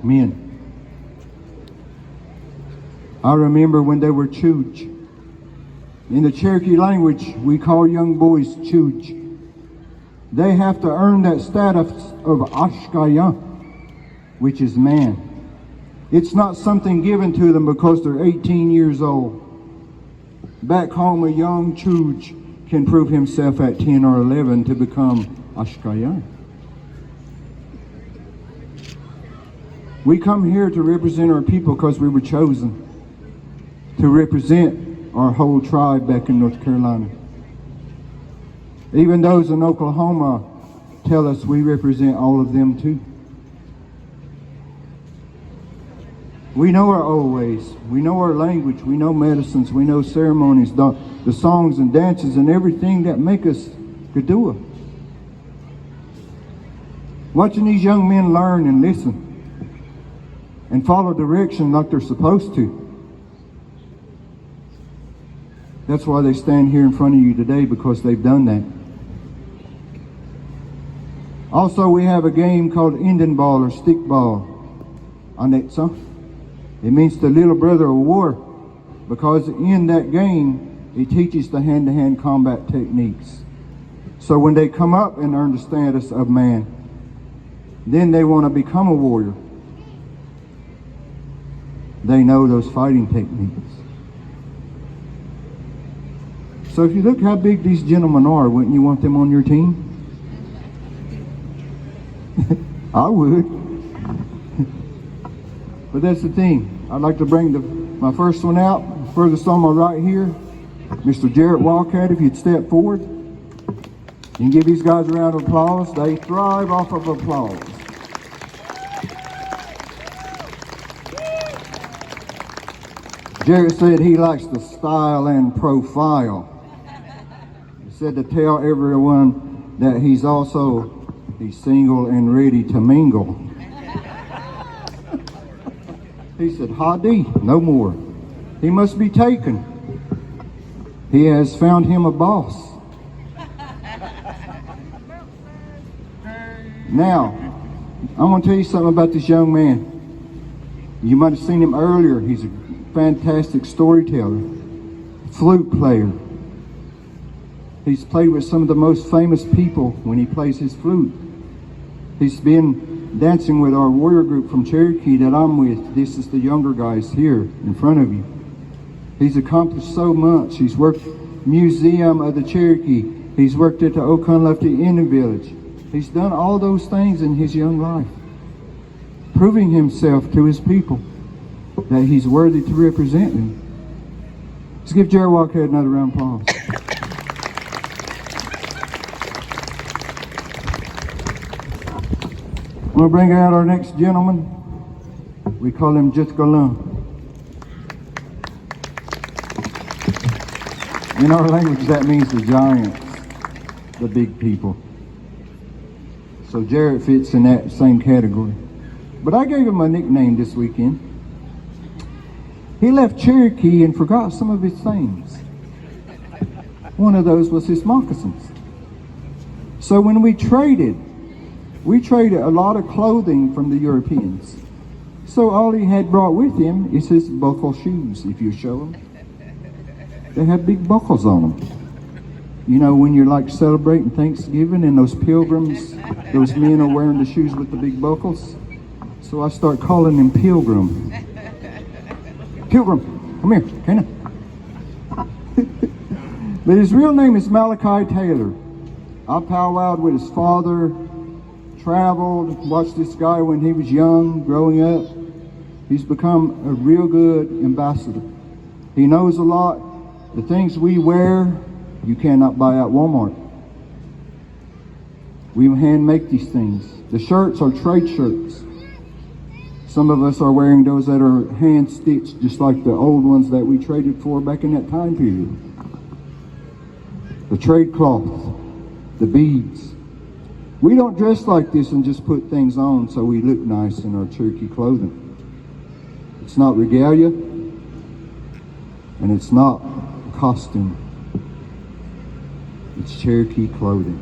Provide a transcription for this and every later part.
Men. I remember when they were chooch. In the Cherokee language, we call young boys chooch. They have to earn that status of ashkaya, which is man. It's not something given to them because they're 18 years old. Back home, a young chooch can prove himself at 10 or 11 to become ashkaya. We come here to represent our people because we were chosen to represent our whole tribe back in North Carolina. Even those in Oklahoma tell us we represent all of them too. We know our old ways, we know our language, we know medicines, we know ceremonies, the songs and dances and everything that make us Gadua. Watching these young men learn and listen and follow direction like they're supposed to. That's why they stand here in front of you today, because they've done that. Also, we have a game called Indian ball or stick ball. Anetsa. It means the little brother of war, because in that game, it teaches the hand-to-hand combat techniques. So when they come up and earn the status of man, then they want to become a warrior. They know those fighting techniques. So if you look how big these gentlemen are, wouldn't you want them on your team? I would. But that's the thing. I'd like to bring my first one out, furthest on my right here, Mr. Jarrett Wildcat, if you'd step forward. You can give these guys a round of applause. They thrive off of applause. Jarrett said he likes the style and profile. He said to tell everyone that he's single and ready to mingle. He said, Hadi, no more. He must be taken. He has found him a boss. Now, I'm going to tell you something about this young man. You might have seen him earlier. He's a fantastic storyteller, flute player. He's played with some of the most famous people when he plays his flute. He's been dancing with our warrior group from Cherokee that I'm with. This is the younger guys here in front of you. He's accomplished so much. He's worked Museum of the Cherokee. He's worked at the Okunlufty Indian Village. He's done all those things in his young life, proving himself to his people that he's worthy to represent them. Let's give Jerry Walkhead another round of applause. I'm going to bring out our next gentleman. We call him Jitgalun. In our language, that means the giants, the big people. So Jarrett fits in that same category. But I gave him a nickname this weekend. He left Cherokee and forgot some of his things. One of those was his moccasins. So when we traded a lot of clothing from the Europeans. So all he had brought with him is his buckle shoes, if you show them. They have big buckles on them. You know, when you're like celebrating Thanksgiving and those pilgrims, those men are wearing the shoes with the big buckles. So I start calling him Pilgrim. Pilgrim, come here, Kana. But his real name is Malachi Taylor. I powwowed with his father, traveled, watched this guy when he was young, growing up. He's become a real good ambassador. He knows a lot. The things we wear, you cannot buy at Walmart. We hand make these things. The shirts are trade shirts. Some of us are wearing those that are hand stitched, just like the old ones that we traded for back in that time period. The trade cloth, the beads. We don't dress like this and just put things on so we look nice in our Cherokee clothing. It's not regalia, and it's not costume. It's Cherokee clothing.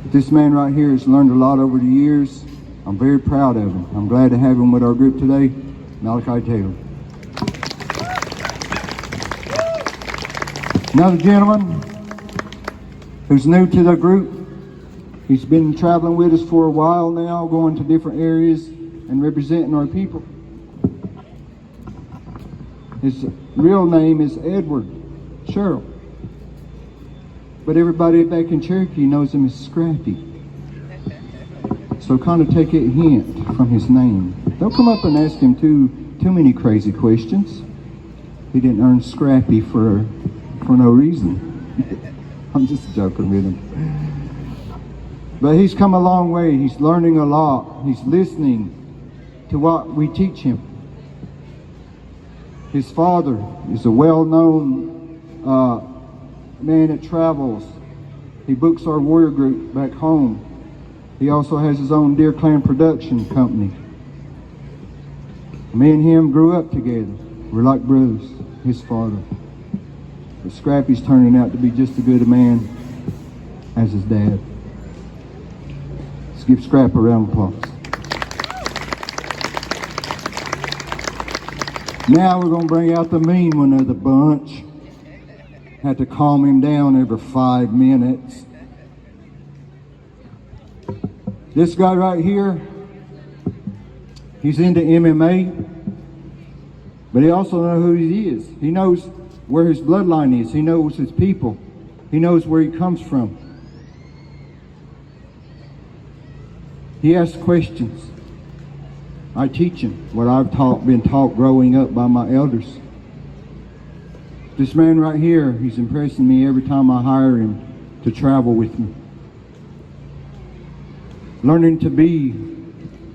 But this man right here has learned a lot over the years. I'm very proud of him. I'm glad to have him with our group today, Malachi Taylor. Another gentleman who's new to the group. He's been traveling with us for a while now, going to different areas and representing our people. His real name is Edward Sherrill, but everybody back in Cherokee knows him as Scrappy. So kind of take a hint from his name. Don't come up and ask him too many crazy questions. He didn't earn Scrappy for no reason. I'm just joking with him. But he's come a long way. He's learning a lot. He's listening to what we teach him. His father is a well-known man that travels. He books our warrior group back home. He also has his own Deer Clan production company. Me and him grew up together. We're like brothers, his father. But Scrappy's turning out to be just as good a man as his dad. Let's give Scrap a round of applause. Now we're going to bring out the mean one of the bunch. Had to calm him down every 5 minutes. This guy right here, he's into MMA, but he also knows who he is. He knows where his bloodline is. He knows his people. He knows where he comes from. He asks questions. I teach him what I've been taught growing up by my elders. This man right here, he's impressing me every time I hire him to travel with me. Learning to be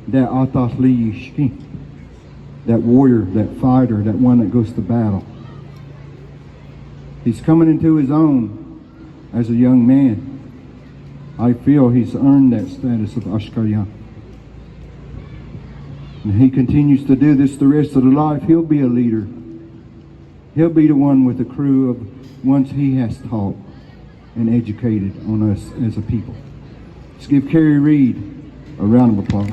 that Atafli, that warrior, that fighter, that one that goes to battle. He's coming into his own as a young man. I feel he's earned that status of Ashkaryan. And he continues to do this the rest of the life. He'll be a leader. He'll be the one with a crew of ones he has taught and educated on us as a people. Let's give Kerry Reed a round of applause.